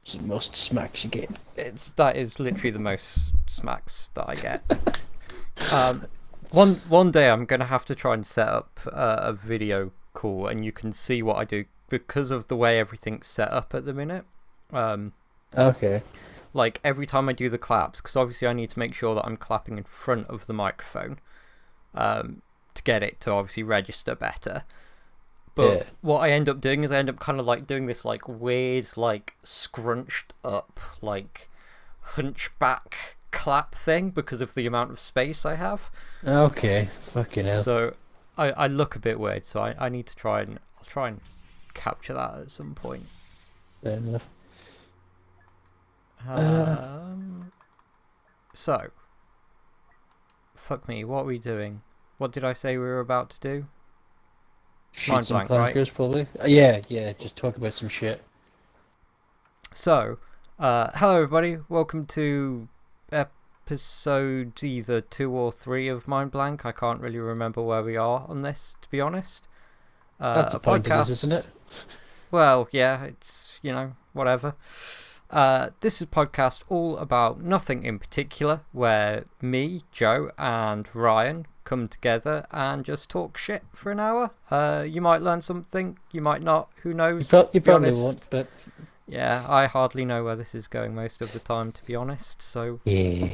It's the most smacks you get. That is literally the most smacks that I get. One day I'm gonna have to try and set up a video call, and you can see what I do because of the way everything's set up at the minute. Okay. Like every time I do the claps, because obviously I need to make sure that I'm clapping in front of the microphone, to get it to obviously register better. But what I end up doing is I end up kind of like doing this like weird, like scrunched up, like hunchback clap thing because of the amount of space I have. Okay. Fucking hell. So I look a bit weird. So I need to I'll try and capture that at some point. Fair enough. So fuck me. What are we doing? What did I say we were about to do? Shoot some Blank, right? clankers, probably. Yeah. Just talk about some shit. So, hello everybody. Welcome to episode either 2 or 3 of Mind Blank. I can't really remember where we are on this, to be honest. That's the point of this, isn't it? Well, yeah, it's, whatever. This is a podcast all about nothing in particular, where me, Joe, and Ryan come together and just talk shit for an hour. You might learn something, you might not, who knows? You probably won't, but... Yeah, I hardly know where this is going most of the time, to be honest, so yeah,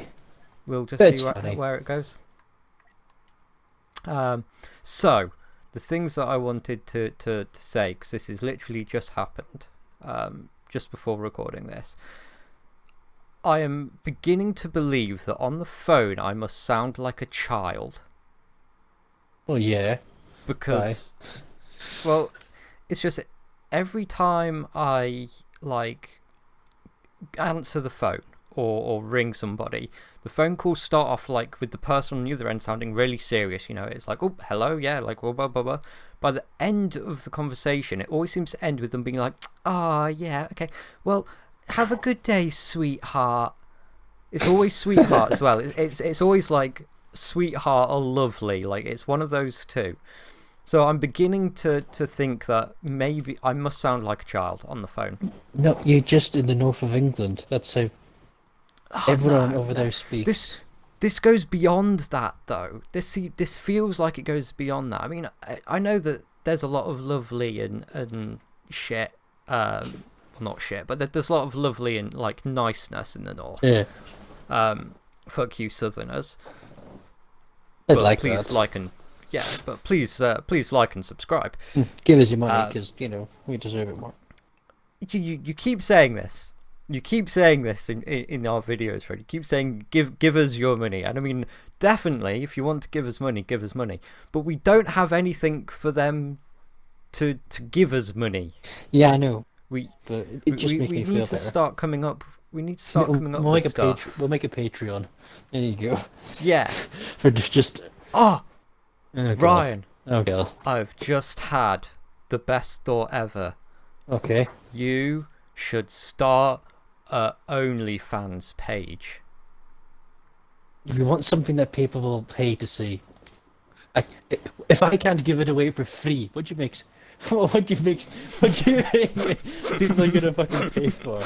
we'll just see where it goes. So, the things that I wanted to say, because this has literally just happened, just before recording this. I am beginning to believe that on the phone I must sound like a child. Well, yeah. Because, well, it's just every time I, answer the phone or ring somebody, the phone calls start off, with the person on the other end sounding really serious, it's like, oh, hello, yeah, blah, blah, blah. By the end of the conversation, it always seems to end with them being like, yeah, okay, well, have a good day, sweetheart. It's always sweetheart as well. It's always like sweetheart or lovely. It's one of those two. So I'm beginning to think that maybe I must sound like a child on the phone. No, you're just in the north of England. That's how everyone over there speaks. This goes beyond that, though. This feels like it goes beyond that. I mean, I know that there's a lot of lovely and shit. Well, not shit, but there's a lot of lovely and niceness in the north. Yeah. Fuck you, Southerners. I'd but like please that. like and please like and subscribe. Give us your money, because we deserve it more. You keep saying this. You keep saying this in our videos, right? You keep saying give us your money, and I mean definitely if you want to give us money, give us money. But we don't have anything for them to give us money. Yeah, I know. But it just makes me feel better. We need to start coming up with stuff. We'll make a Patreon. There you go. Yeah. For just... Oh, God. Ryan. Oh, God. I've just had the best thought ever. Okay. You should start a OnlyFans page. You want something that people will pay to see. If I can't give it away for free, what do you think people are gonna fucking pay for?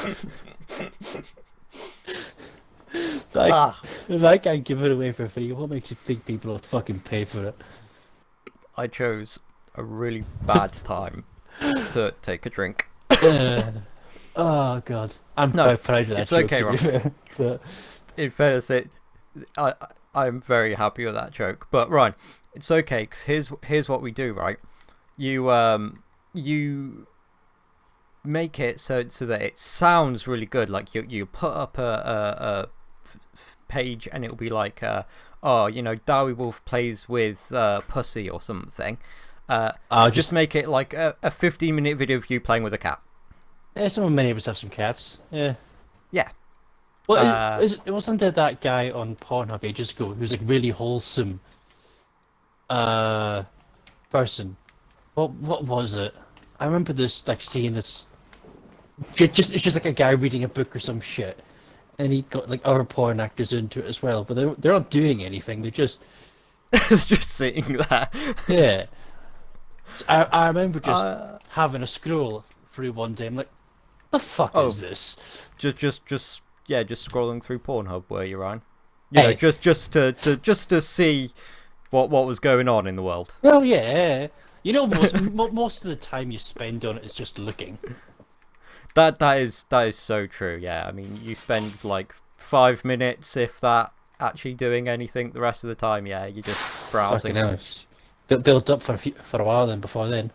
If I can't give it away for free, what makes you think people will fucking pay for it? I chose a really bad time to take a drink. Oh, God. I'm quite proud of that. It's joke, okay, to be fair, but... In fairness, I'm very happy with that joke. But Ryan, it's okay, because here's what we do, right? You make it so that it sounds really good. Like you put up a page and it'll be like, Dowie Wolf plays with Pussy or something. Just make it like a 15-minute video of you playing with a cat. Yeah, many of us have some cats. Yeah. Yeah. Well, wasn't there that guy on Pornhub ages ago who was like really wholesome person? What was it? I remember seeing this. It's just like a guy reading a book or some shit, and he got like other porn actors into it as well. But they're not doing anything. They're just just sitting there. Yeah. I remember just having a scroll through one day. I'm like, what the fuck Oh. is this? Just scrolling through Pornhub, were you, Ryan? Hey. Just to see what was going on in the world. Well, yeah. You know, most of the time you spend on it is just looking. That is so true. Yeah, I mean, you spend like 5 minutes, if that, actually doing anything. The rest of the time, yeah, you're just browsing. Fucking hell. Built up for a while then. Before then.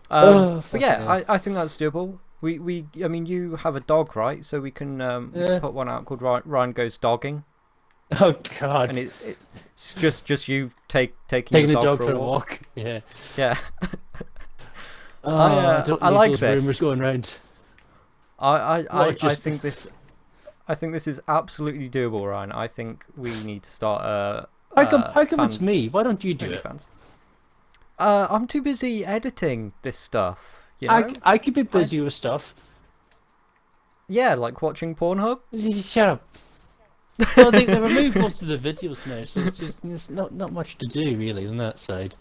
But yeah, I think that's doable. I mean, you have a dog, right? So we can put one out called Ryan Goes Dogging. Oh God! And it's just you taking the the dog for a walk. Yeah. Yeah. I don't I need like those this. rumors going around. I think this is absolutely doable, Ryan. I think we need to start How come it's me? Why don't you do it? Fans. I'm too busy editing this stuff. You know? I could be busy with stuff. Yeah, like watching Pornhub. Shut up. Well, they removed most of the videos now, so there's not much to do really on that side.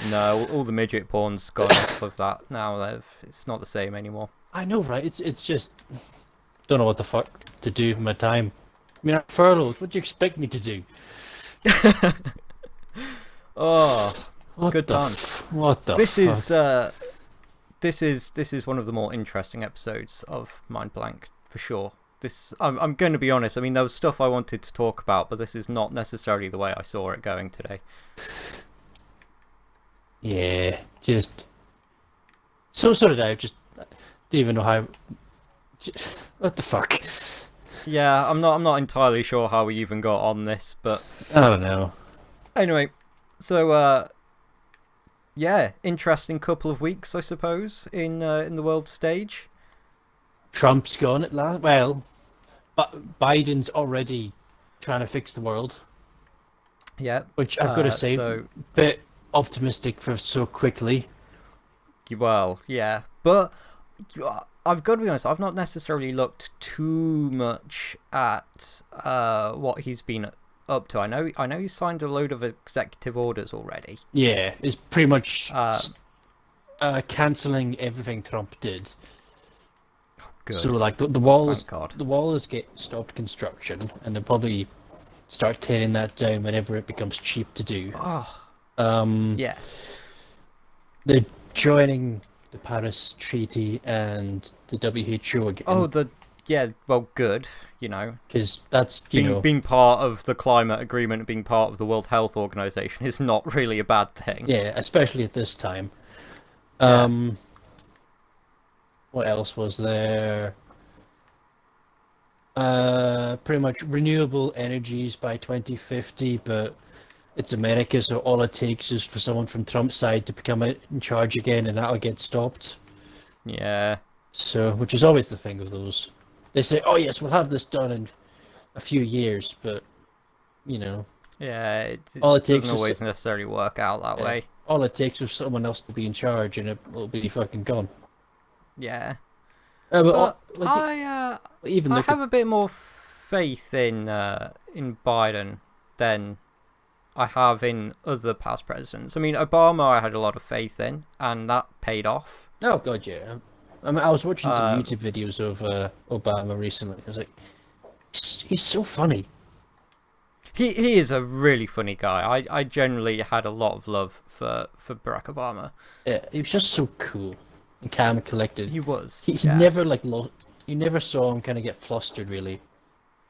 No, all the midget porn's gone off of that now. It's not the same anymore. I know, right? It's just don't know what the fuck to do with my time. I mean, I'm furloughed. What do you expect me to do? Oh, What good the times. What the This fuck? this is one of the more interesting episodes of Mind Blank for sure. I'm going to be honest. I mean, there was stuff I wanted to talk about, but this is not necessarily the way I saw it going today. Yeah, just so did I. Just didn't even know how. What the fuck? Yeah, I'm not entirely sure how we even got on this, but I don't know. Anyway, so yeah, interesting couple of weeks, I suppose, in the world stage. Trump's gone at last. Well, but Biden's already trying to fix the world. Yeah, which I've got to say, bit optimistic for so quickly. Well, yeah, but I've got to be honest. I've not necessarily looked too much at what he's been up to. I know he's signed a load of executive orders already. Yeah, it's pretty much cancelling everything Trump did. Good. So like the wall is get stopped construction, and they'll probably start tearing that down whenever it becomes cheap to do. Yes. They're joining the Paris Treaty and the WHO again. Well, good, you know. Because that's, being part of the climate agreement, being part of the World Health Organization is not really a bad thing. Yeah, especially at this time. What else was there? Pretty much renewable energies by 2050, but it's America, so all it takes is for someone from Trump's side to become in charge again, and that'll get stopped. Yeah. So, which is always the thing with those. They say, "Oh yes, we'll have this done in a few years," but yeah, it doesn't always necessarily work out that way. All it takes is someone else to be in charge, and it'll be fucking gone. Yeah. But I have a bit more faith in Biden than I have in other past presidents. I mean, Obama I had a lot of faith in, and that paid off. Oh god, yeah. I mean, I was watching some YouTube videos of Obama recently. I was like, he's so funny. He is a really funny guy. I generally had a lot of love for Barack Obama. Yeah, he was just so cool and calm and collected. He was. He never you never saw him kind of get flustered, really.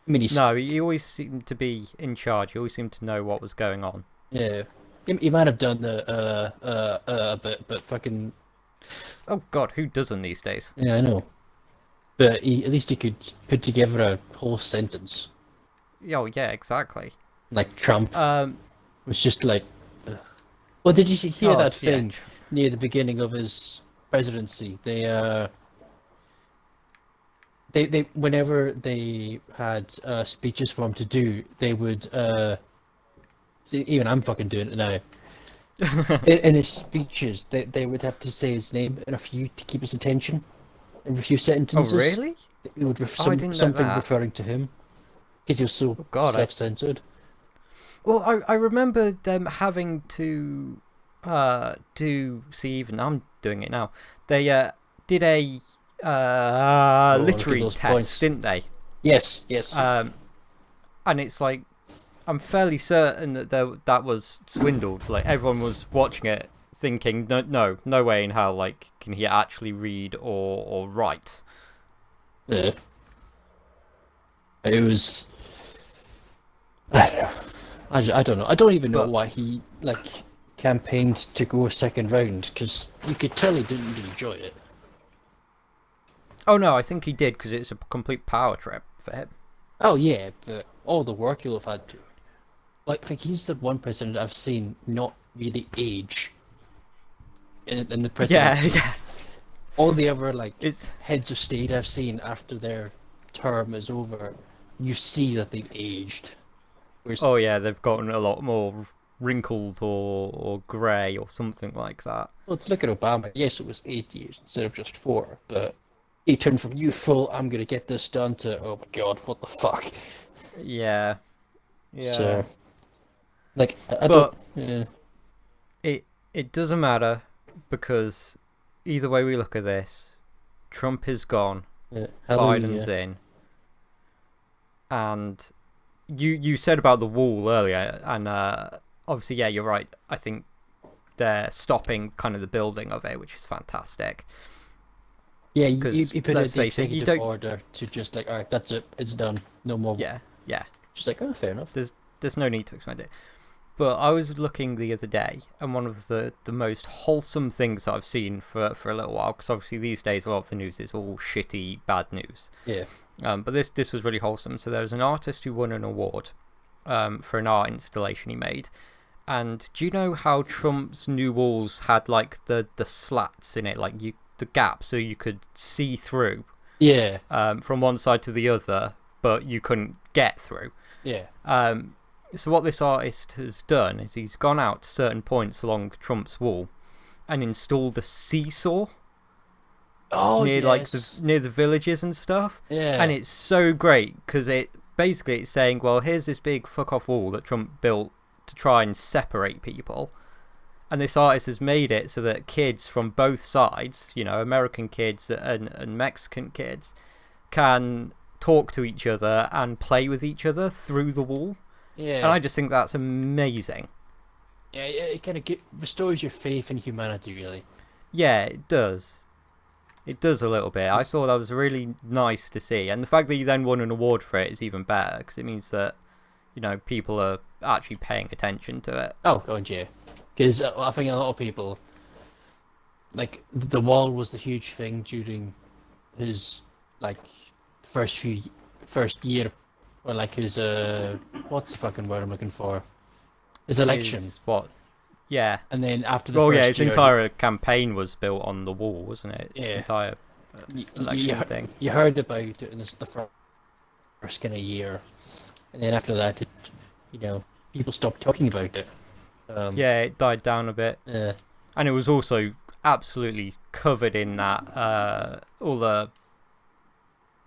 I mean, he always seemed to be in charge. He always seemed to know what was going on. Yeah, he might have done a bit, but fucking. Oh God, who doesn't these days? Yeah, I know. But at least he could put together a whole sentence. Oh yeah, exactly. Like Trump was just like. Well, did you hear that thing near the beginning of his presidency? They whenever they had speeches for him to do, they would even I'm fucking doing it now. In his speeches, they would have to say his name in a few to keep his attention. In a few sentences. Oh really? It would something referring to him because he was so self-centered. Well, I remember them having to do see, even I'm doing it now. They did a Look at literary those test, points. didn't they? Yes, yes. And it's like I'm fairly certain that that was swindled. Like everyone was watching it, thinking, no way in hell. Like, can he actually read or write? Yeah. It was. I don't know. I don't know. I don't even know But why he like campaigned to go a second round because you could tell he didn't enjoy it. oh no, I think he did because it's a complete power trip for him. Oh yeah, but all the work he'll have had to. Like, I think he's the one president I've seen not really age in the Yeah, presidency. yeah. All the other like It's heads of state I've seen after their term is over, you see that they've aged. Whereas, oh yeah, they've gotten a lot more wrinkled or grey or something like that. well, to look at Obama, yes, it was 8 years instead of just 4, but he turned from youthful, I'm gonna get this done, to oh my god, what the fuck. Yeah, yeah. So, like, I don't. But Yeah, it doesn't matter because either way we look at this, Trump is gone, yeah. Biden's Hallelujah. in, and you said about the wall earlier, and obviously yeah, you're right. I think they're stopping kind of the building of it, which is fantastic. Yeah, Because you put out let's the face it, you executive don't. order to just like, alright, that's it, it's done, no more. Yeah, yeah. Just like, oh, fair enough. There's no need to expand it. But I was looking the other day, and one of the most wholesome things that I've seen for a little while, because obviously these days a lot of the news is all shitty, bad news. Yeah. But this was really wholesome. So there was an artist who won an award for an art installation he made. And do you know how Trump's new walls had like the slats in it, like the gap, so you could see through Yeah. from one side to the other, but you couldn't get through. Yeah. So what this artist has done is he's gone out to certain points along Trump's wall and installed a seesaw Oh, near yes. near the villages and stuff. Yeah. And it's so great because it's saying, well, here's this big fuck off wall that Trump built to try and separate people. And this artist has made it so that kids from both sides, American kids and Mexican kids, can talk to each other and play with each other through the wall. Yeah. And I just think that's amazing. Yeah, it kind of restores your faith in humanity, really. Yeah, it does. It does a little bit. I thought that was really nice to see. And the fact that you then won an award for it is even better because it means that, people are actually paying attention to it. Oh, God, yeah. Because I think a lot of people, like, the wall was the huge thing during his, like, first year, or like his, what's the fucking word I'm looking for? His election. What? Yeah. And then after the Well, first yeah, his year, entire campaign was built on the wall, wasn't it? His Yeah. entire election thing. you heard about it in the first kind of year, and then after that, people stopped talking about it. Yeah, it died down a bit. Yeah. And it was also absolutely covered in that, all the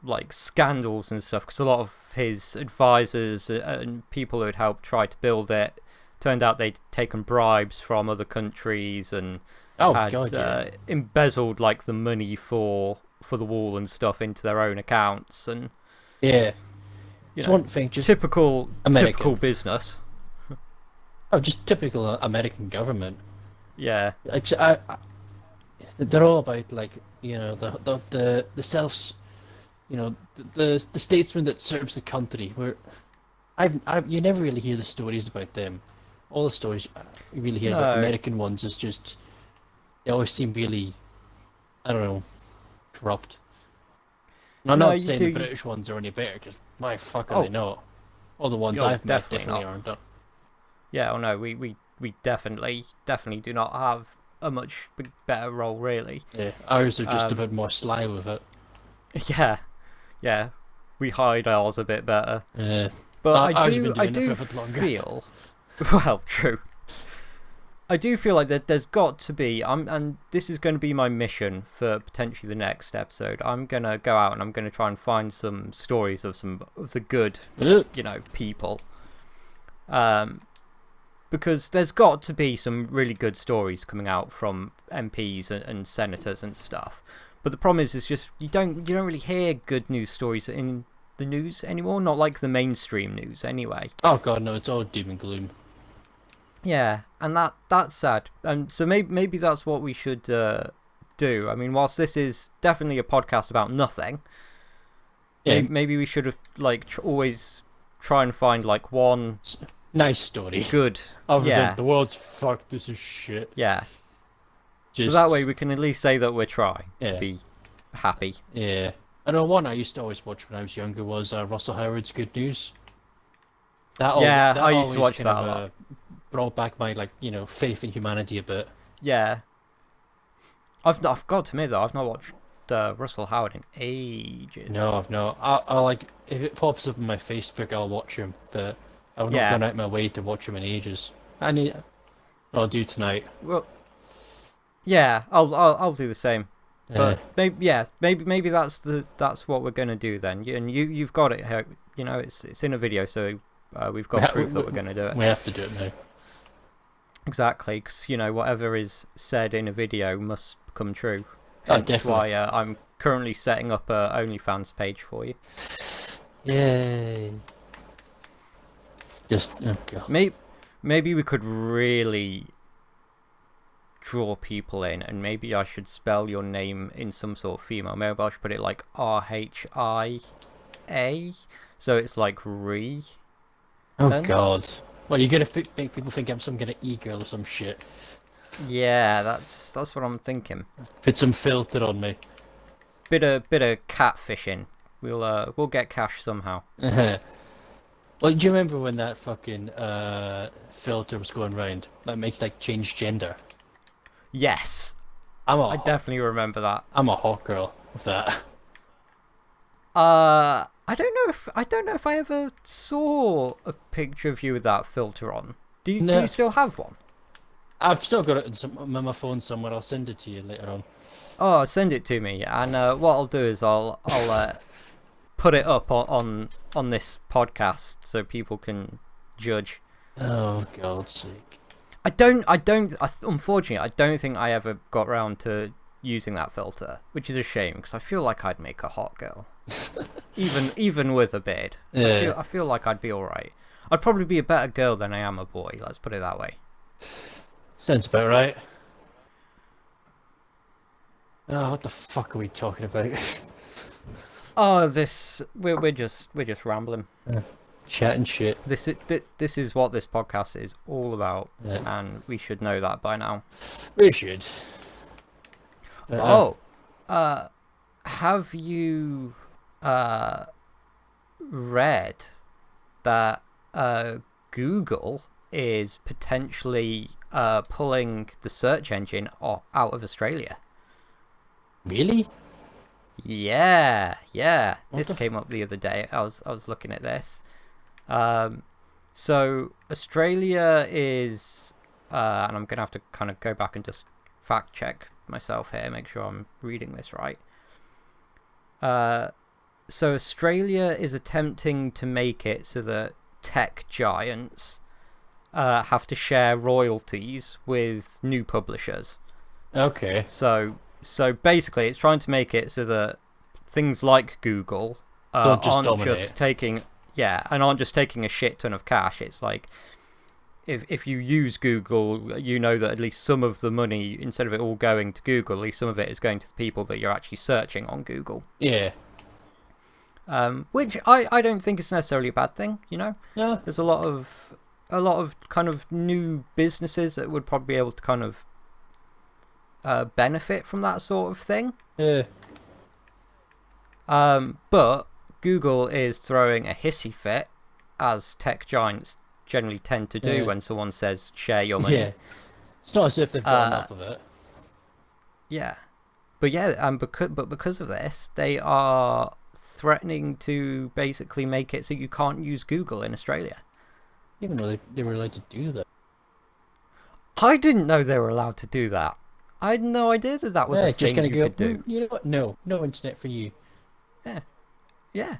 like scandals and stuff, because a lot of his advisors and people who had helped try to build it turned out they'd taken bribes from other countries and had embezzled like the money for the wall and stuff into their own accounts, and yeah, it's one thing, just typical business. Oh, just typical American government. Yeah, they're all about like the self, the statesman that serves the country. Where you never really hear the stories about them. All the stories you really hear about the American ones is just they always seem really, I don't know, corrupt. And I'm not saying the British ones are any better, because my fuck are they not. All the ones I've met definitely aren't. Yeah, oh no, we definitely do not have a much better role, really. Yeah, ours are just a bit more sly with it. Yeah, we hide ours a bit better. Yeah, but I do feel, well, true. I do feel like that there's got to be, and this is going to be my mission for potentially the next episode. I'm going to go out and I'm going to try and find some stories of some of the good, people. because there's got to be some really good stories coming out from MPs and senators and stuff. But the problem is just you don't really hear good news stories in the news anymore. Not like the mainstream news, anyway. Oh god, no, it's all doom and gloom. Yeah, and that's sad. And so maybe that's what we should do. I mean, whilst this is definitely a podcast about nothing, maybe we should have always try and find one nice story. Good. Other than the world's fucked, this is shit. Yeah. So that way we can at least say that we're trying to be happy. Yeah. I know one I used to always watch when I was younger was Russell Howard's Good News. I used to watch that a lot. Brought back my faith in humanity a bit. Yeah. I've got to admit though, I've not watched Russell Howard in ages. No, I've not. I if it pops up on my Facebook, I'll watch him. But I've not gone out my way to watch him in ages. I'll do tonight. Well, yeah, I'll do the same. But maybe that's what we're gonna do then. And you've got it. It's in a video, so we've got proof that we're gonna do it. We have to do it now. Exactly, because whatever is said in a video must come true. That's why I'm currently setting up a OnlyFans page for you. Yay! God. Maybe we could really draw people in, and maybe I should spell your name in some sort of female. Maybe I should put it like RHIA, so it's like Ree. Oh then? God! Well, you're gonna make people think I'm some kind of e-girl or some shit. Yeah, that's what I'm thinking. Put some filter on me. Bit of catfishing. We'll get cash somehow. Well, do you remember when that fucking filter was going round? That makes change gender. Yes, I definitely remember that. I'm a hot girl with that. I don't know if I ever saw a picture of you with that filter on. Do you still have one? I've still got it on my phone somewhere. I'll send it to you later on. Oh, send it to me, and what I'll do is I'll put it up on this podcast so people can judge. Oh God's sake! Unfortunately, I don't think I ever got around to using that filter, which is a shame because I feel like I'd make a hot girl, even with a beard. Yeah. I feel like I'd be all right. I'd probably be a better girl than I am a boy. Let's put it that way. Sounds about right. Oh, what the fuck are we talking about? Oh, we're just rambling. Chatting shit. This is what this podcast is all about, and we should know that by now. We should. Have you read that Google is potentially pulling the search engine out of Australia? Really? Yeah. This came up the other day. I was looking at this. So Australia is, and I'm gonna have to kind of go back and just fact check myself here, make sure I'm reading this right. So Australia is attempting to make it so that tech giants have to share royalties with new publishers. Okay. So basically, it's trying to make it so that things like Google aren't just taking a shit ton of cash. It's like if you use Google, you know that at least some of the money, instead of it all going to Google, at least some of it is going to the people that you're actually searching on Google. Yeah. Which I don't think is necessarily a bad thing, Yeah. There's a lot of kind of new businesses that would probably be able to kind of benefit from that sort of thing. Yeah. But Google is throwing a hissy fit, as tech giants generally tend to do when someone says share your money. Yeah. It's not as if they've got enough of it. Yeah. But because of this, they are threatening to basically make it so you can't use Google in Australia. Even though they were allowed to do that. I didn't know they were allowed to do that. I had no idea that was a thing you could do. You know what? No internet for you. Yeah.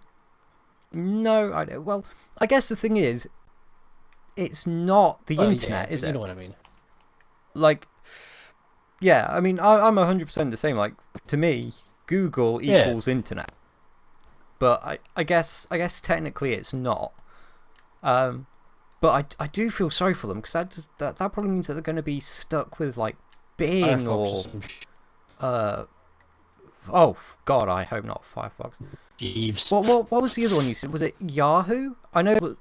No, well, I guess the thing is, it's not the Well, internet, yeah, is you it? know what I mean. Like, yeah, I mean, I'm 100% the same. Like, to me, Google Yeah. equals internet, but I guess technically it's not. But I do feel sorry for them, because that probably means that they're going to be stuck with like Bing Firefox or or some God, I hope not Firefox. Jeeves. What was the other one you said? Was it Yahoo? I know.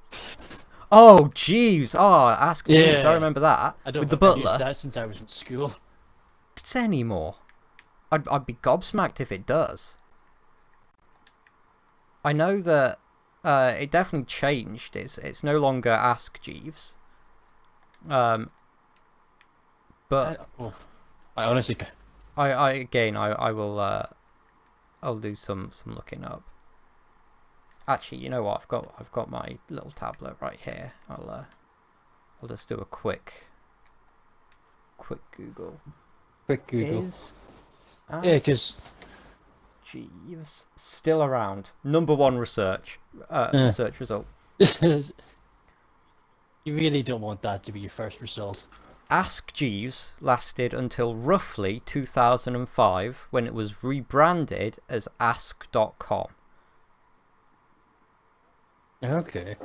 Oh, Jeeves. Oh, Ask Jeeves. I Yeah. remember that I don't with the think I've used butler. that since I was in school. It's anymore. I'd be gobsmacked if it does. I know that it definitely changed. It's no longer Ask Jeeves. But I honestly, I will I'll do some looking up. Actually, you know what? I've got my little tablet right here. I'll just do a quick Google. quick Google. Is Yeah, because Jeeves still around? #1 research search result. you really don't want that to be your first result. Ask Jeeves lasted until roughly 2005, when it was rebranded as Ask.com. Okay.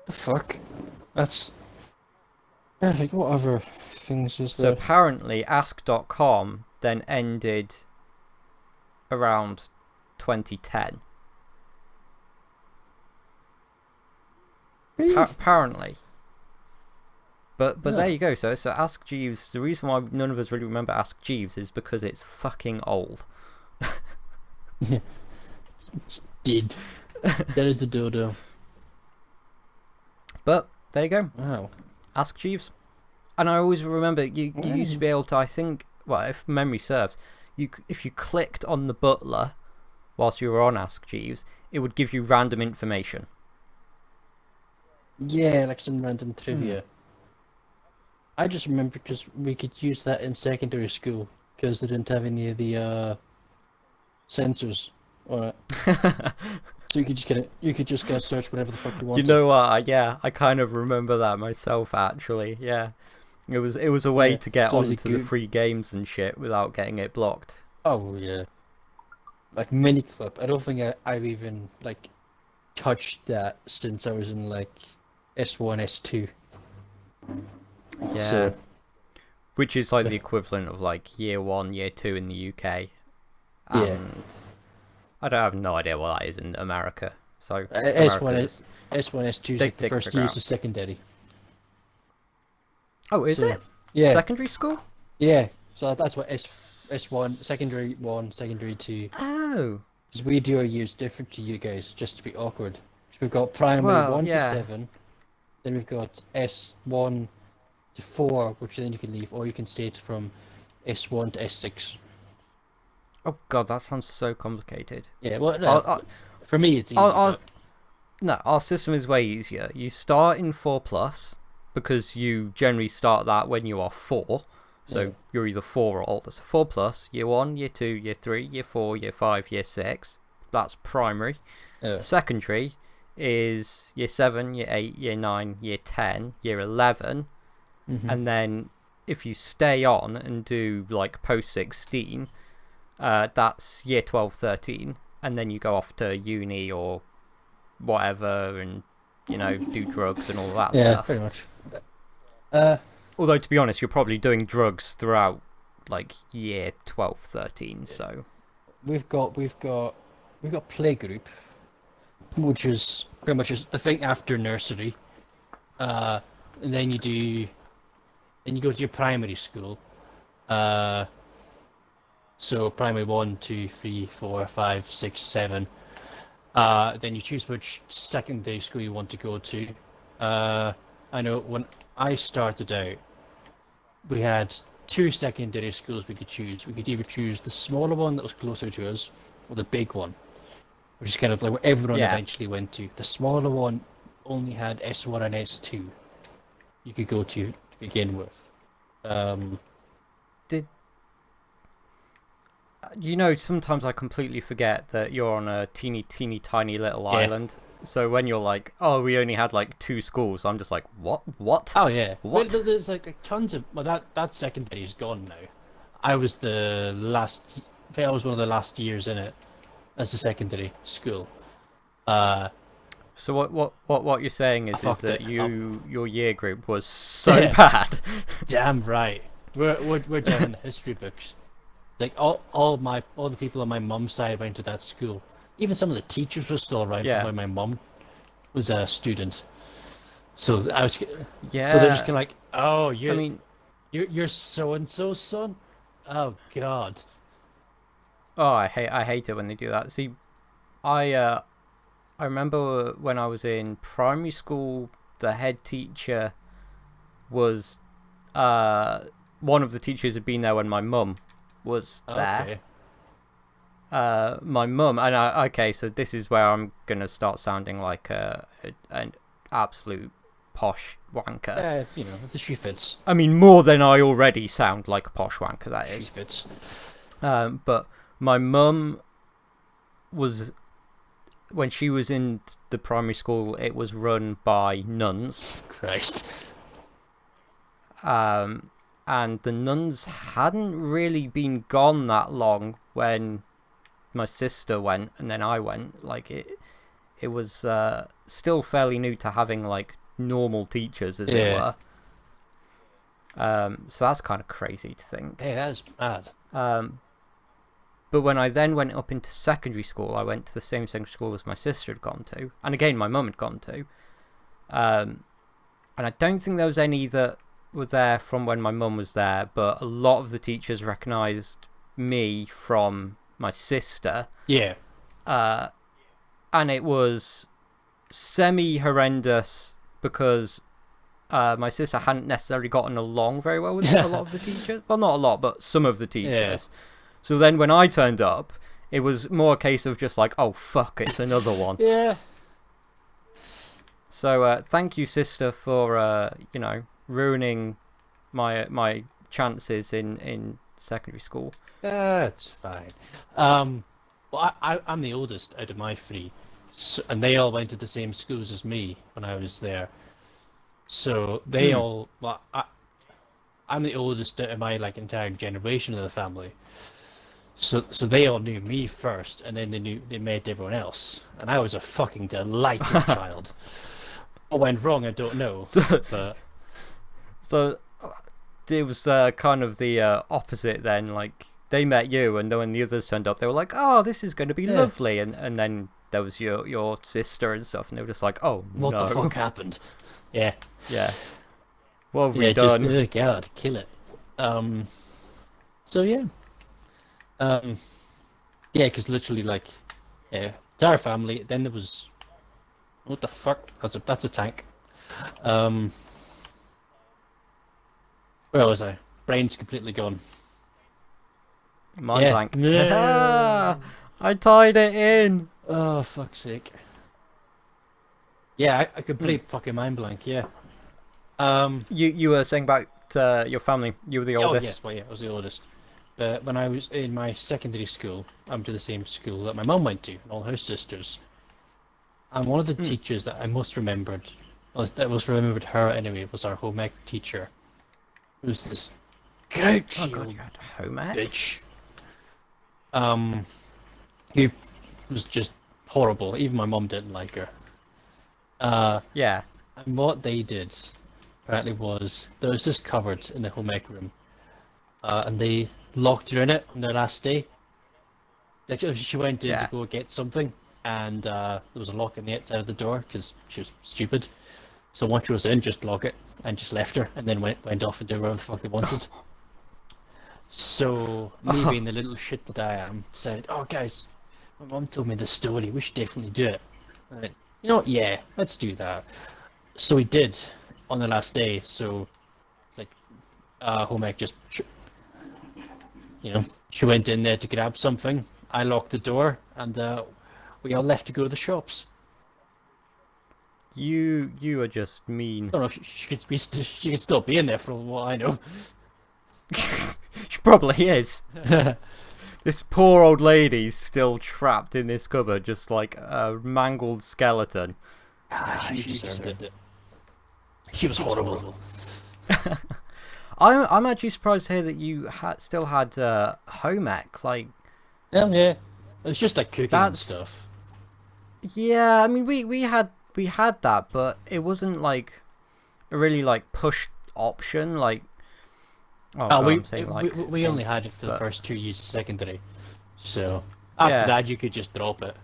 The fuck? That's. I think what other things is So there? apparently Ask.com then ended around 2010. Really? Apparently. But Yeah. there you go. So Ask Jeeves. The reason why none of us really remember Ask Jeeves is because it's fucking old. It's dead. That is the dodo. But there you go. Wow. Ask Jeeves. And I always remember you used to be able to, I think, well, if memory serves, if you clicked on the butler whilst you were on Ask Jeeves, it would give you random information. Yeah, like some random trivia. I just remember because we could use that in secondary school because they didn't have any of the sensors on it. So you could just get a search whatever the fuck you wanted. You know what? Yeah, I kind of remember that myself, actually. Yeah, it was a way to get onto the free games and shit without getting it blocked. Oh yeah. Like Miniclip. I don't think I've even like touched that since I was in like S1, S2. Yeah. So, which is like the equivalent of like year 1, year 2 in the UK. Yeah. And I have no idea what that is in America. So S1, S2 is like the first years of secondary. Oh, is it? Yeah. Secondary school? Yeah. So that's what S1, secondary 1, secondary 2. Oh. Because we do our years different to you guys, just to be awkward. So we've got primary 1 to 7. Then we've got S1 to 4, which then you can leave, or you can stay from S1 to S6. Oh god, that sounds so complicated. Yeah, well, for me it's easy. No, our system is way easier. You start in 4+, because you generally start that when you are 4. So you're either 4 or older. So 4+, year 1, year 2, year 3, year 4, year 5, year 6. That's primary. Secondary is year 7, year 8, year 9, year 10, year 11. And then if you stay on and do like post 16, that's year 12, 13. And then you go off to uni or whatever and, you know, do drugs and all that stuff. Yeah, pretty much. Although, to be honest, you're probably doing drugs throughout like year 12, 13, so... We've got playgroup, which is pretty much the thing after nursery. And then you go to your primary school. So primary 1, 2, 3, 4, 5, 6, 7. Then you choose which secondary school you want to go to. I know when I started out, we had 2 secondary schools we could choose. We could either choose the smaller one that was closer to us, or the big one, which is kind of like what everyone eventually went to. The smaller one only had S1 and S2 you could go to begin with. You know, sometimes I completely forget that you're on a teeny tiny little island. So when you're like, oh, we only had like 2 schools, I'm just like, what? Oh yeah. What? There's like tons of. Well, that secondary is gone now. I was the last. I think I was one of the last years in it as a secondary school. Uh, So what you're saying I is fucked that it up. your year group was so Yeah. bad. Damn right. We're down in the history books. Like all the people on my mum's side went to that school. Even some of the teachers were still around from Yeah. when my mum was a student. So I was. So they're just Yeah. kind of like, oh, I mean, you're so and so son. Oh God. oh, I hate it when they do that. See, I remember when I was in primary school, the head teacher was one of the teachers had been there when my mum was there. Okay. My mum and okay, so this is where I'm gonna start sounding like an absolute posh wanker. Yeah, if the shoe fits, I mean, more than I already sound like a posh wanker. That shoe is. fits. But my mum was, when she was in the primary school, it was run by nuns. Christ. And the nuns hadn't really been gone that long when my sister went, and then I went. Like it was still fairly new to having like normal teachers, as it were. So that's kind of crazy to think. Hey, that is mad. But when I then went up into secondary school, I went to the same secondary school as my sister had gone to, and again my mum had gone to. And I don't think there was any that were there from when my mum was there, but a lot of the teachers recognised me from my sister. Yeah. And it was semi-horrendous because my sister hadn't necessarily gotten along very well with a lot of the teachers. Well, not a lot, but some of the teachers. Yeah. So then when I turned up, it was more a case of just like, oh, fuck, it's another one. Yeah. So thank you, sister, for, ruining my chances in secondary school. That's fine. Well, I'm the oldest out of my three, and they all went to the same schools as me when I was there. So they all, well, I'm the oldest out of my entire generation of the family. So they all knew me first, and then they met everyone else, and I was a fucking delighted child. What went wrong, I don't know. So it was kind of the opposite then. Like they met you, and then when the others turned up, they were like, "Oh, this is going to be lovely," and then there was your sister and stuff, and they were just like, "Oh, what the fuck happened?" Yeah. Yeah. What have we done? Oh God, kill it. So yeah. Yeah, because literally, it's our family. Then there was, what the fuck? That's a tank. Where was I? Brain's completely gone. Mind blank. Yeah. I tied it in. Oh, fuck's sake. Yeah, I completely fucking mind blank. Yeah. You were saying about your family. You were the oldest. Oh yes, well yeah, I was the oldest. But when I was in my secondary school, I'm to the same school that my mum went to, and all her sisters. And one of the teachers that I most remembered, her anyway, was our home ec teacher. It was this grouchy Oh god, you had home ec? bitch. He was just horrible. Even my mum didn't like her. Yeah. And what they did, apparently, was there was this cupboard in the home ec room, and they locked her in it on their last day. Like she went in to go get something, and there was a lock on the outside of the door because she was stupid. So once she was in, just lock it and just left her, and then went off and did whatever the fuck they wanted. So me being the little shit that I am, said, "Oh guys, my mum told me this story. We should definitely do it." And I went, you know what? Yeah, let's do that. So we did on the last day. So it's like home ec just, she went in there to grab something. I locked the door, and we all left to go to the shops. You are just mean. I don't know if she could still be in there for what I know. She probably is. This poor old lady's still trapped in this cupboard, just like a mangled skeleton. She deserved it. She was horrible. I'm actually surprised to hear that you still had home ec. Like, Yeah. It's just like cooking and That's- stuff. yeah, I mean, we had that, but it wasn't like a really like pushed option. Like, We only had it for the first 2 years of secondary, so after Yeah. that you could just drop it.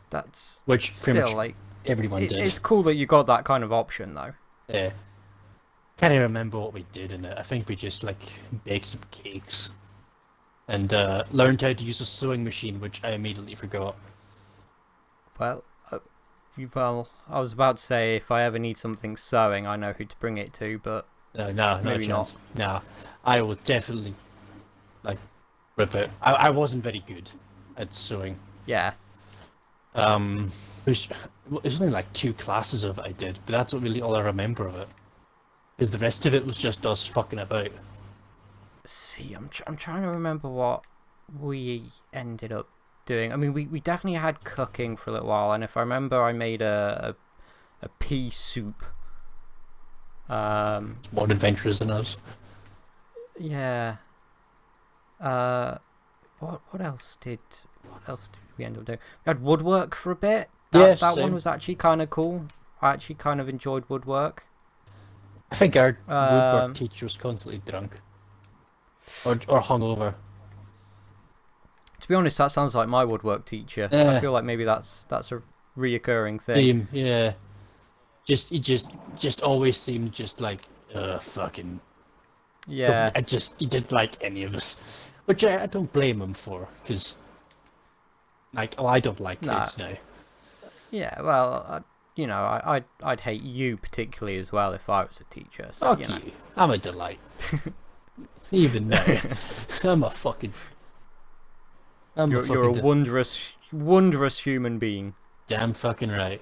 That's Which pretty still much like everyone did. it's cool that you got that kind of option though. Yeah. Can't even remember what we did in it. I think we just like baked some cakes and learned how to use a sewing machine, which I immediately forgot. Well, I was about to say if I ever need something sewing, I know who to bring it to, but No Maybe chance. No, I will definitely like rip it. I wasn't very good at sewing. yeah. It was only like 2 classes of it I did, but that's really all I remember of it. Because the rest of it was just us fucking about. See, I'm trying to remember what we ended up doing. I mean, we definitely had cooking for a little while, and if I remember, I made a pea soup. More adventurous than us. Yeah. What else did we end up doing? We had woodwork for a bit. That Same. one was actually kind of cool. I actually kind of enjoyed woodwork. I think our woodwork teacher was constantly drunk. Or hungover. To be honest, that sounds like my woodwork teacher. I feel like maybe that's a reoccurring thing. Yeah. He just always seemed just like fucking. Yeah. He didn't like any of us, which I don't blame him for, because like I don't like kids now. Yeah. Well, I'd hate you particularly as well if I was a teacher. So, Fuck you. I'm a delight. Even now, I'm a fucking. You're a wondrous human being. Damn fucking right.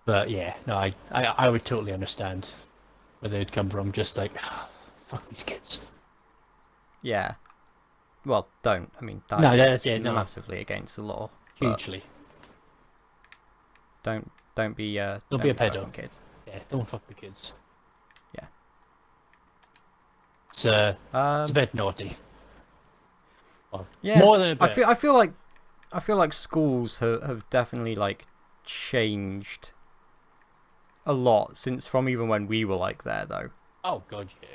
But yeah, no, I would totally understand where they'd come from. Just like, fuck these kids. Yeah. Well, don't. I mean, That's massively against the law. Hugely. Don't be Don't be a pedo. fucking kids. Yeah, don't fuck the kids. Yeah. It's a bit naughty. Well, Yeah. more than a bit. I feel like schools have definitely like changed a lot since from even when we were like there though. Oh god, yeah.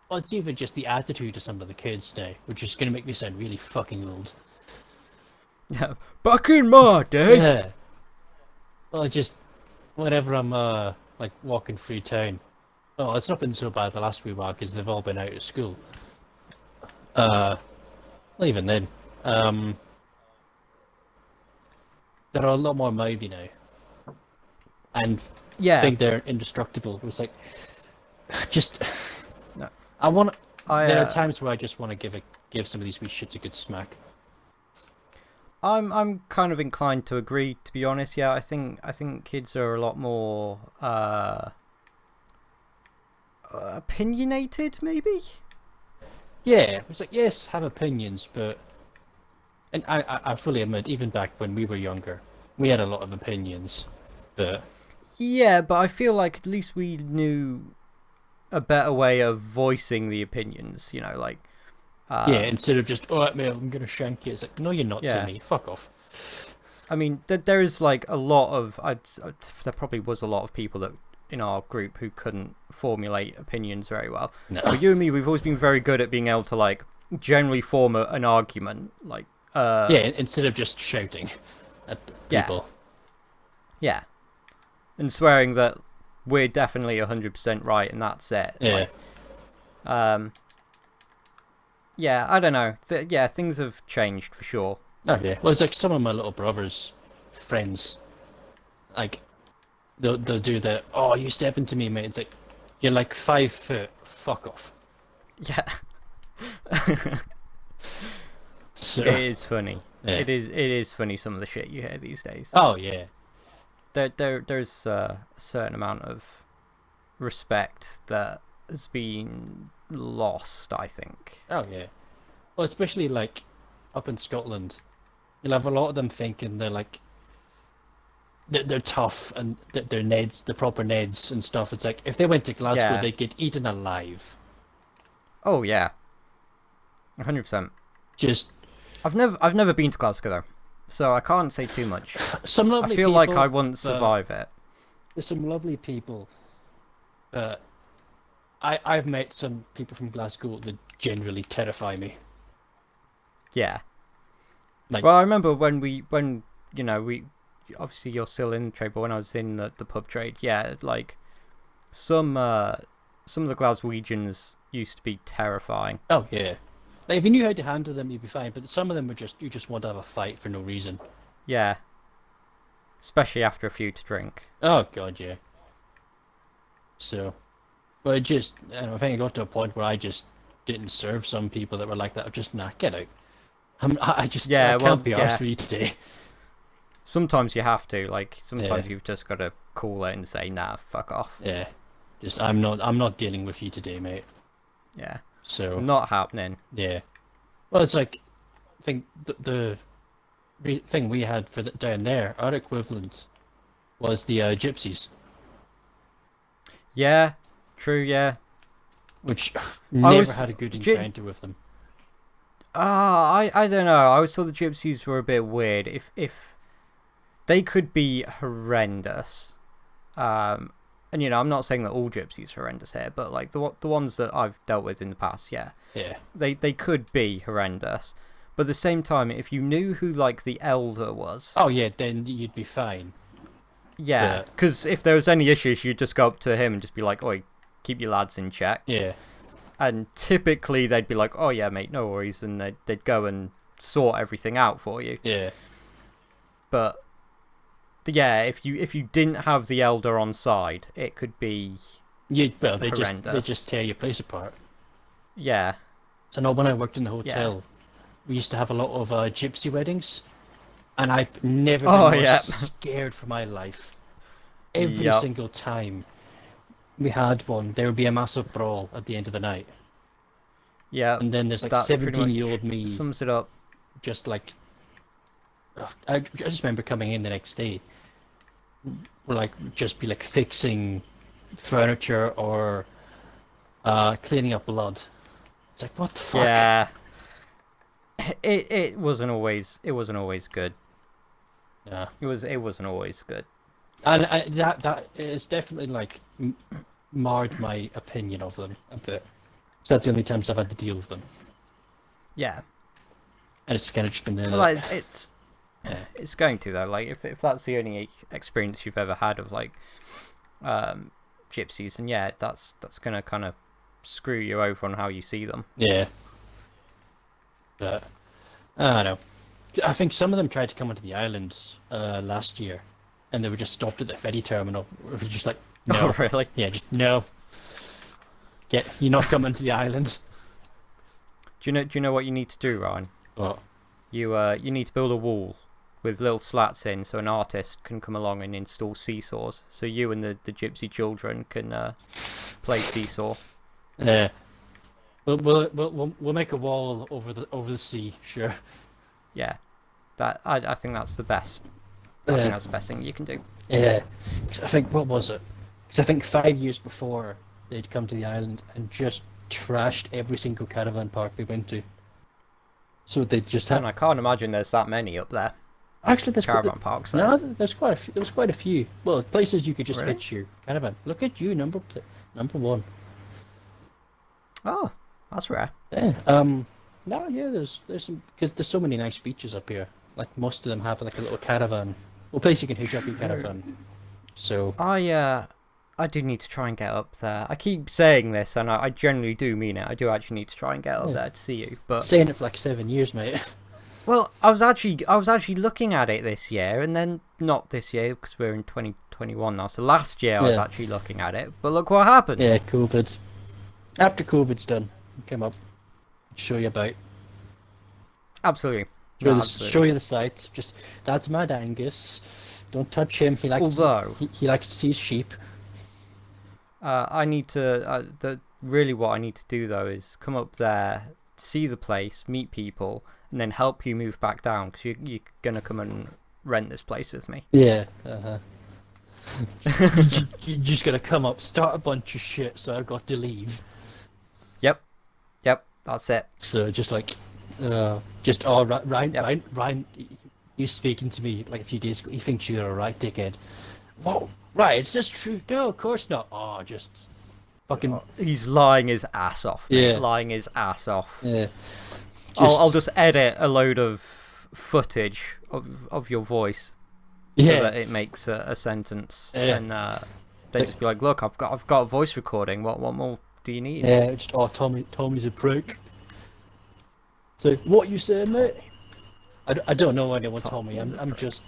Well, it's even just the attitude of some of the kids now, which is gonna make me sound really fucking old. Yeah. Back in my day. Yeah. Well, whenever I'm like walking through town. Oh, it's not been so bad the last wee while because they've all been out of school. Well, even then, there are a lot more mouthy now, and Yeah. think they're indestructible. It was like, just No. I want. There I are times where I just want to give some of these wee shits a good smack. I'm kind of inclined to agree, to be honest. Yeah, I think kids are a lot more opinionated, maybe. Yeah, it's like, yes, have opinions, but and I fully admit, even back when we were younger, we had a lot of opinions, but Yeah, but I feel like at least we knew a better way of voicing the opinions. You know, like yeah, instead of just, oh, mate, I'm gonna shank you. It's like, no, you're not, Yeah. Timmy. Fuck off. I mean, there is like a lot of there probably was a lot of people that in our group who couldn't formulate opinions very well. No. But you and me, we've always been very good at being able to like generally form an argument, like Yeah, instead of just shouting at Yeah. people. yeah, and swearing that we're definitely 100% right and that's it. Yeah. Like, yeah, I don't know. Yeah, things have changed for sure. Oh yeah. Well, it's like some of my little brother's friends, like they'll do the, oh, you step into me, mate. It's like, you're like 5 foot. Fuck off. Yeah. So, It is funny. Yeah. It is funny some of the shit you hear these days. oh yeah. There's a certain amount of respect that has been lost, I think. Oh yeah. Well, especially like up in Scotland, you'll have a lot of them thinking they're tough and they're Neds, the proper Neds and stuff. It's like if they went to Glasgow, Yeah. they'd get eaten alive. Oh yeah, 100%. Just I've never been to Glasgow though, so I can't say too much. some I lovely feel people. like I wouldn't but survive it. There's some lovely people. But I've met some people from Glasgow that generally terrify me. Yeah. Like, Well, I remember when we obviously you're still in the trade, but when I was in the pub trade, yeah, like some of the Glaswegians used to be terrifying. oh yeah. Like if you knew how to handle them, you'd be fine. But some of them were just you just want to have a fight for no reason. Yeah. Especially after a few to drink. Oh god, yeah. So, but it just I don't know, I think it got to a point where I just didn't serve some people that were like that. I'm just nah, get out. I just Yeah, I can't be yeah. arsed with you today. Sometimes you have to, like, sometimes Yeah. you've just got to call it and say, nah, fuck off. Yeah, just I'm not dealing with you today, mate. Yeah. So Not happening. yeah. Well, it's like I think the thing we had for down there, our equivalent was the gypsies, Yeah, true, yeah. which never was- had a good gy- encounter with them. I don't know. I always thought the gypsies were a bit weird. If they could be horrendous, and I'm not saying that all gypsies are horrendous here, but like the ones that I've dealt with in the past, yeah, Yeah, they could be horrendous. But at the same time, if you knew who like the elder was, oh yeah, then you'd be fine. yeah, Yeah. because if there was any issues, you'd just go up to him and just be like, "Oi, keep your lads in check." Yeah, And typically they'd be like, "Oh yeah, mate, no worries," and they'd go and sort everything out for you. yeah, But yeah, if you didn't have the elder on side, it could be well they horrendous. just tear your place apart. Yeah, So no, when I worked in the hotel, we used to have a lot of gypsy weddings, and I've never been Oh, more yeah. scared for my life. Every Yup. single time we had one, there would be a massive brawl at the end of the night, yeah. and then there's like That pretty much 17-year-old me, sums it up. just like I just remember coming in the next day, like just be like fixing furniture or cleaning up blood. It's like what the fuck? Yeah. It wasn't always good. Yeah. It wasn't always good. And that is definitely like marred my opinion of them a bit. So that's the only times I've had to deal with them, Yeah. and it's kind of just been there. Well, Like, it's going to though. Like if that's the only experience you've ever had of like gypsies, and yeah, that's gonna kind of screw you over on how you see them. yeah. But I don't know. I think some of them tried to come onto the island last year, and they were just stopped at the ferry terminal. It was just like, no, Oh really? yeah, just no. You're not coming to the island. Do you know what you need to do, Ryan? What? You need to build a wall with little slats in, so an artist can come along and install seesaws, so you and the gypsy children can play seesaw. Yeah. We'll make a wall over the sea, sure. Yeah, I think that's the best. I think that's the best thing you can do. Yeah. 'Cause I think what was it? Because I think 5 years before they'd come to the island and just trashed every single caravan park they went to. So they just And had. I can't imagine there's that many up there. Actually, there's Caravan parks. No, there's quite a few. There was quite a few. Well, places you could just Really? hitch your caravan. Look at you, number one. Oh, that's rare. Yeah. No, yeah. There's some because there's so many nice beaches up here. Like most of them have like a little caravan. Well, place you can hitch up your caravan. So I do need to try and get up there. I keep saying this, and I generally do mean it. I do actually need to try and get up there to see you. But saying it for like 7 years, mate. well, I was actually looking at it this year, and then not this year because we're in 2021 now. So last year I was Yeah. actually looking at it, but look what happened. Yeah, COVID. After COVID's done, come up, show you about. Absolutely. Show, No, the, absolutely. show you the sights. Just that's Mad Angus. Don't touch him. He likes. Although he likes to see his sheep. I need to really what I need to do though is come up there, see the place, meet people, and then help you move back down because you're gonna come and rent this place with me. Yeah. You just gotta come up, start a bunch of shit, so I've got to leave. Yep, yep, that's it. So just oh Ryan, Yep. Ryan, you speaking to me like a few days ago. He thinks you're a right dickhead. Whoa, right? Is this true? No, of course not. Oh, just fucking He's lying his ass off, mate. Yeah. Lying his ass off. yeah. I'll just edit a load of footage of your voice so Yeah. that it makes a sentence, Yeah. and they just be like, "Look, I've got a voice recording. What more do you need?" Yeah, just Tommy's a prick. So what you saying, mate? I don't know anyone Tommy. I'm just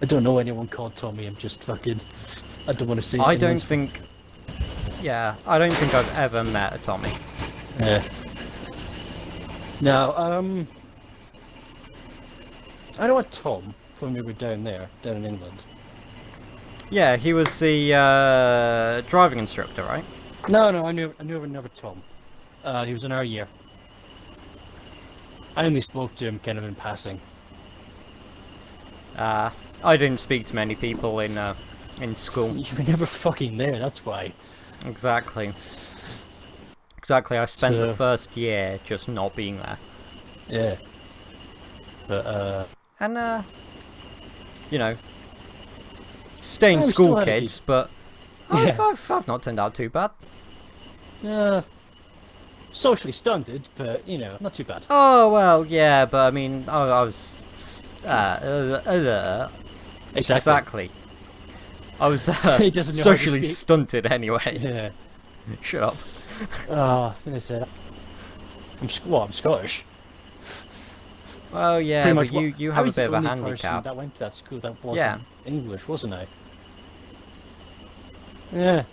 I don't know anyone called Tommy. I'm just fucking I don't want to see. I don't think I've ever met a Tommy. Yeah. Now I know a Tom when we were down in England. Yeah, he was the driving instructor, right? No, I knew another Tom. He was in our year. I only spoke to him kind of in passing. I didn't speak to many people in school. You were never fucking there, that's why. Exactly. I spent the So- first year just not being there. Yeah. But And, you know, staying Yeah, we school still had a kids, but I've not turned out too bad. socially stunted, but you know, not too bad. Oh, well, yeah, but I mean, I was... Exactly. I was He doesn't know how to socially speak. stunted anyway. Yeah. Shut up. I said I'm Scottish. Well, yeah, Pretty but much. you I have a was bit the of a only person handicap. that went to that school that wasn't Yeah. English, wasn't I? Yeah.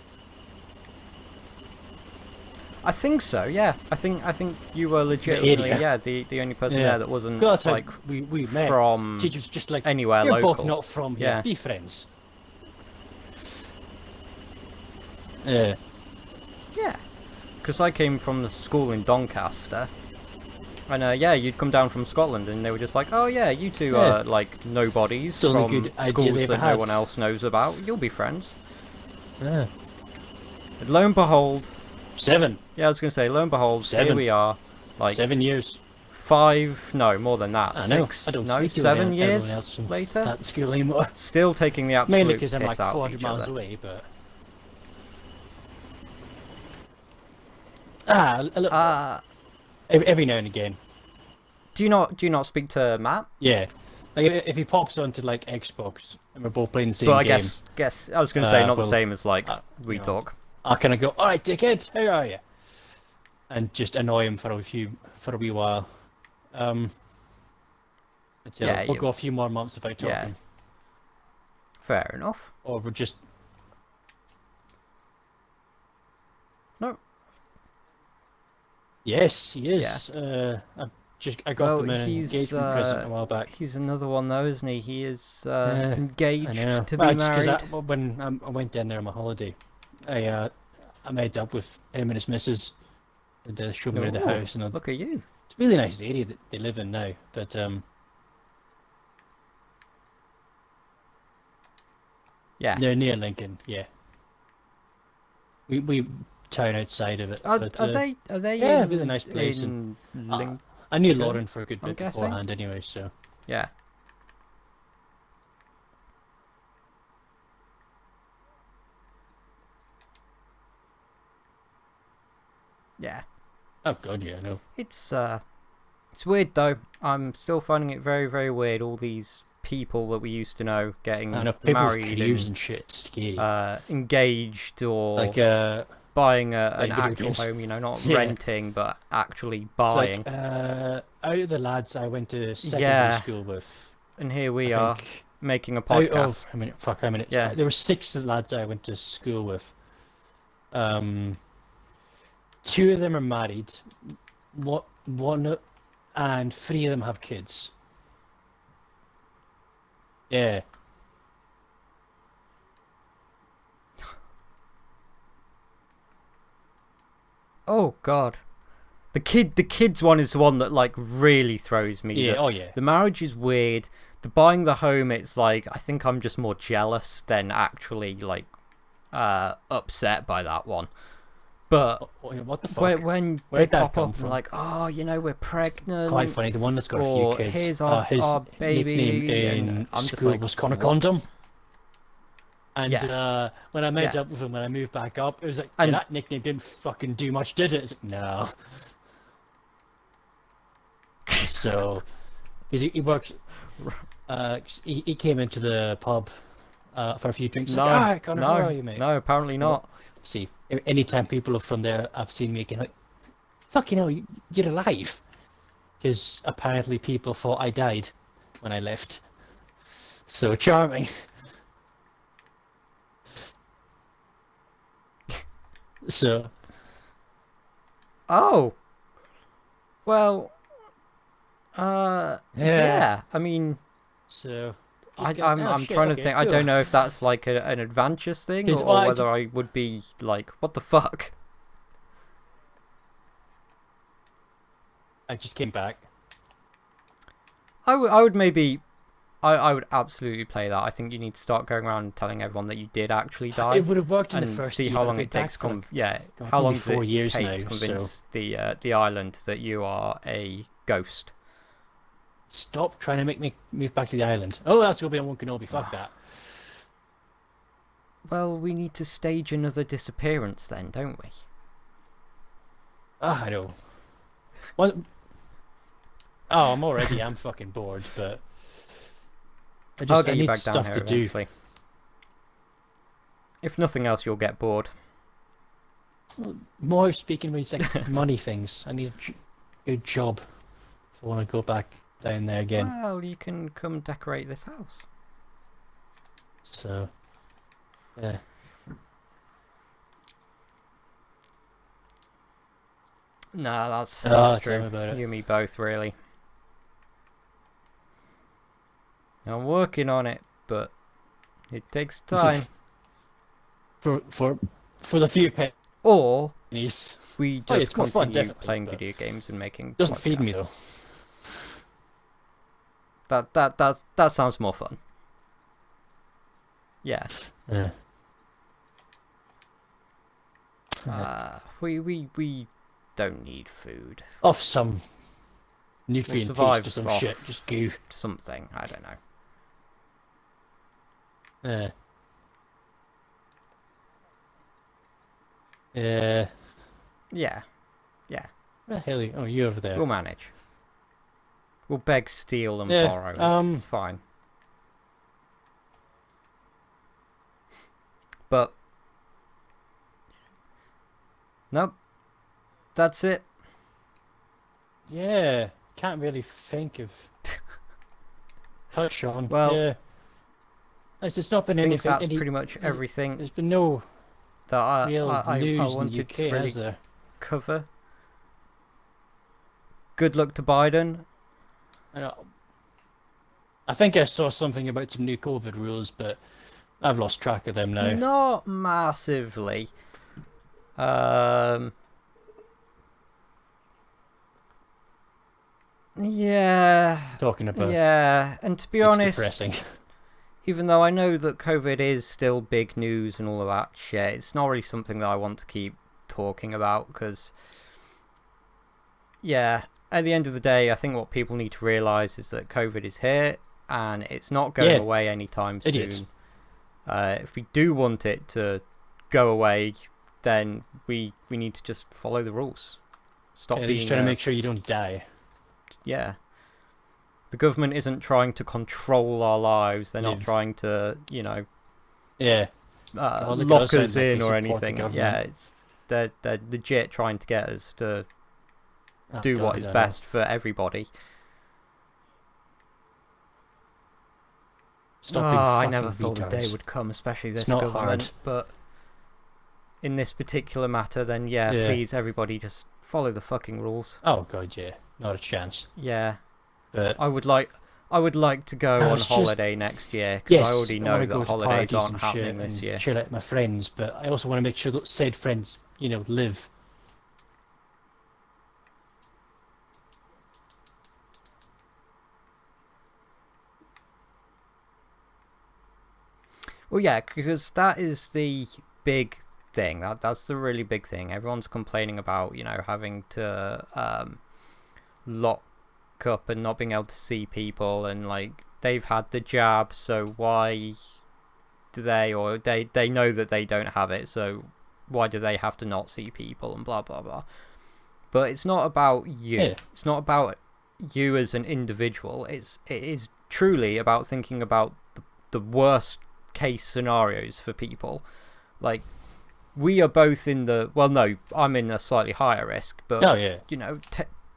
I think so. Yeah, I think you were legitimately idiot. the only person Yeah. there that wasn't Well, that's how like we met. from Teachers just like anywhere you're local. both not from here. Yeah. Be friends. Yeah. Yeah, because I came from the school in Doncaster, and yeah, you'd come down from Scotland, and they were just like, "Oh yeah, you two Yeah. are like nobodies It's the only from good idea schools they that ever no had." one else knows about. You'll be friends." Yeah. And lo and behold, 7 yeah, I was gonna say, lo and behold, here 7. we are, like 7 years. 5, no, more than that, I know. 6, I don't no, speak to 7 everyone else years from later, that school anymore. still taking the absolute Mainly because I'm piss like out of 400 each miles other. away, but a little every now and again. Do you not speak to Matt? Yeah. Like if he pops onto like Xbox and we're both playing the same But I game, guess I was gonna say not well, the same as like we you know, talk. I kind of go, "All right, dickhead, how are you?" and just annoy him for a wee while. Until Yeah, we'll you- go a few more months without talking, Yeah. Fair enough. or we're just No. yes, he is. I got Well, them an he's engagement present a while back. he's another one though, isn't he? He is I engaged know. to Well, be it's 'cause married. when I went down there on my holiday, I made up with him and his missus, and they showed me the Ooh, house, and Look at you. it's a really nice area that they live in now. But Yeah. they're near Lincoln, yeah. We town outside of it. Are but, they yeah, in, really nice place, in Lin- I knew Lincoln, Lauren for a good I'm bit guessing? beforehand, anyway. So Yeah. Yeah. oh god, yeah, no. It's weird though. I'm still finding it very, very weird. All these people that we used to know getting I know people with married careers and and shit. It's scary. engaged or like buying an like video actual games. home. You know, not Yeah. renting but actually it's buying. like out of the lads I went to secondary Yeah. school with, And here we I are think making a out podcast. of how many? Yeah. There were 6 lads I went to school with. 2 of them are married. One and 3 of them have kids. Yeah. Oh God. The kids one is the one that like really throws me. Yeah, oh yeah. The marriage is weird. The buying the home, it's like I think I'm just more jealous than actually like upset by that one. But What the fuck? when they Where'd that pop come up from? and like, oh, we're pregnant. Quite funny. The one that's got a few Or kids. here's His our nickname baby, and in I'm just school like, was Connor what? Condom. And Yeah. when I met Yeah. up with him when I moved back up, it was like, And that nickname didn't fucking do much, did it? It's like, no. So, because he works, he came into the pub for a few drinks. no, Like, ah, Connor, how are you, mate? no, apparently not. See, anytime people are from there, I've seen making like, fucking hell, you're alive. Because apparently people thought I died when I left. So charming. So. Oh. Well. Yeah. Yeah. I mean, So. I'm Shit, trying to okay, think. I cool. don't know if that's like an advantageous thing, 'Cause, or whether I would be like, what the fuck? I just came back. I would maybe. I would absolutely play that. I think you need to start going around and telling everyone that you did actually die. It would have worked in the And first see year, how but long I've it been takes. back for, like, How long only does 4 it years take now, to convince the island that you are a ghost? Stop trying to make me move back to the island. Oh, that's Obi-Wan Kenobi. Fuck that. Well, we need to stage another disappearance then, don't we? Ah, I know. What? Oh, I'm fucking bored, but I'll get I you need back down stuff here to do. eventually. If nothing else, you'll get bored. More speaking with like money things. I need a good job if I want to go back down there again. Well, you can come decorate this house. So, yeah. Nah, that's Tell true. me about it. You and me both, really. I'm working on it, but it takes time. For the few Or pennies. we Oh, just it's more fun, continue definitely, playing but video games and making doesn't podcasts. feed me though. That sounds more fun. Yeah. Yeah. We don't need food. Off some nutrient survive paste or some off shit. Just goo. Something, I don't know. Yeah. Yeah. Yeah. Yeah. Where the hell are you? Oh, you're over there. We'll manage. We'll beg, steal, and Yeah, borrow. It's fine. But nope. That's it. Yeah. Can't really think of touch on. Well, yeah. It's not I been think anything. that's pretty much everything There's been no that real I news in the wanted UK, to really has there? cover. Good luck to Biden. I think I saw something about some new COVID rules, but I've lost track of them now. Not massively. Yeah. Talking about Yeah, and to be it's honest, depressing. even though I know that COVID is still big news and all of that shit, it's not really something that I want to keep talking about because, yeah, at the end of the day, I think what people need to realise is that COVID is here and it's not going away anytime soon. It is. If we do want it to go away, then we need to just follow the rules. Stop They're being just trying to make sure you don't die. Yeah. The government isn't trying to control our lives. They're not trying to, Yeah. lock us in or support the anything. government. Yeah, they're legit trying to get us to do God, what is I know. best for everybody. Stop being I fucking never thought the day retards. would come, especially this not government. hard. But in this particular matter, then yeah, please, everybody, just follow the fucking rules. Oh god, yeah, not a chance. Yeah, But I would like to go on it's just- holiday next year because yes, I already know wanna that go to holidays parties aren't and happening shit this and year. chill out with my friends, but I also want to make sure that said friends, live. Well, yeah, because that is the big thing. That's the really big thing. Everyone's complaining about, having to lock up and not being able to see people, and like they've had the jab, so why do they know that they don't have it, so why do they have to not see people and blah blah blah. But it's not about you. Yeah. It's not about you as an individual. It is truly about thinking about the worst case scenarios for people. Like, we are both in the, well, no, I'm in a slightly higher risk, but Oh yeah.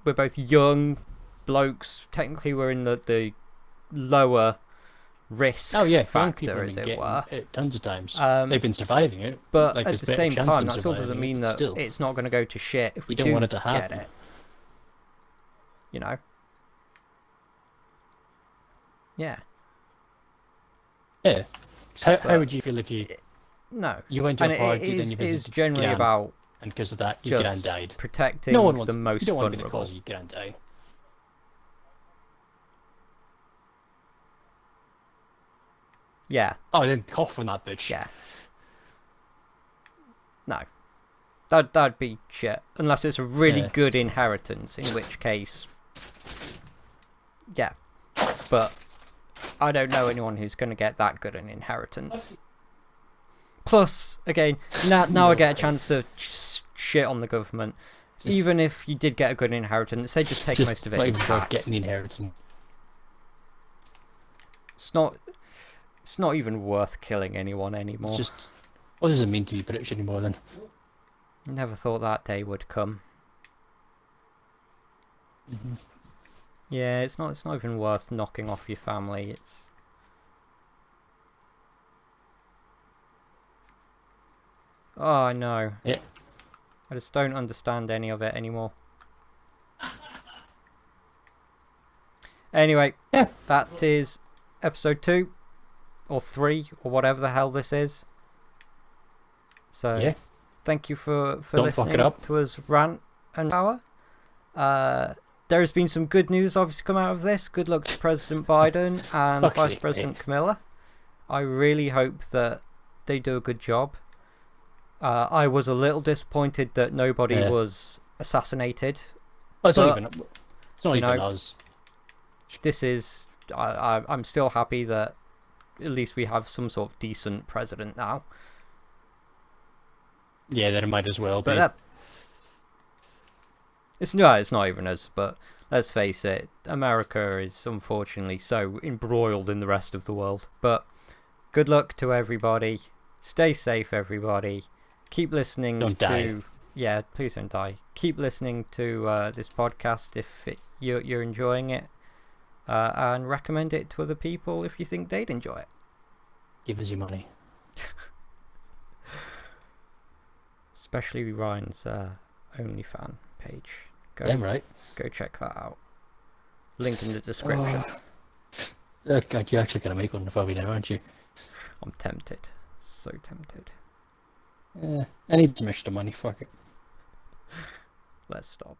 We're both young blokes. Technically, we're in the lower risk Oh yeah. Young factor, people have as been it getting were. it tons of times. They've been surviving it, But like, at there's the better same chance of time, them that still doesn't surviving mean but that still, it's not going to go to shit if we you don't do want it to get happen. it. You know? Yeah. Yeah. So how would you feel if you No. went to And a party, then you it is visited generally Gran, about and because of that, your gran just died? protecting No one wants. the most You don't want to be the vulnerable. cause of your gran dying. Yeah. Oh, then cough on that bitch. Yeah. No. That'd be shit. Unless it's a really Yeah. good inheritance, in which case, yeah. But I don't know anyone who's going to get that good an inheritance. Plus, again, now I get a chance to shit on the government. Even if you did get a good inheritance, they just take most of it not in even worth tax. getting the inheritance. It's not even worth killing anyone anymore. It's just, what does it mean to be British anymore then? Never thought that day would come. Mm-hmm. Yeah, it's not even worth knocking off your family. It's oh, I know. Yeah. I just don't understand any of it anymore. Anyway, Yeah. that is episode 2 or 3 or whatever the hell this is. So Yeah. thank you for Don't fuck listening it up. to us rant and power. There has been some good news obviously come out of this. Good luck to President Biden and Fuck's Vice sake, President mate. Camilla. I really hope that they do a good job. I was a little disappointed that nobody was assassinated. Well, it's But, not even know, us. This is... I'm still happy that at least we have some sort of decent president now. Yeah, then it might as well be. But it's not even us, but let's face it, America is unfortunately so embroiled in the rest of the world. But good luck to everybody. Stay safe, everybody. Keep listening Don't to... die. Yeah, please don't die. Keep listening to this podcast if you're enjoying it. And recommend it to other people if you think they'd enjoy it. Give us your money. Especially Ryan's OnlyFans page. Damn right. Go check that out. Link in the description. Oh, God, you're actually going to make one before we know, aren't you? I'm tempted. So tempted. I need some extra money, fuck it. Let's stop.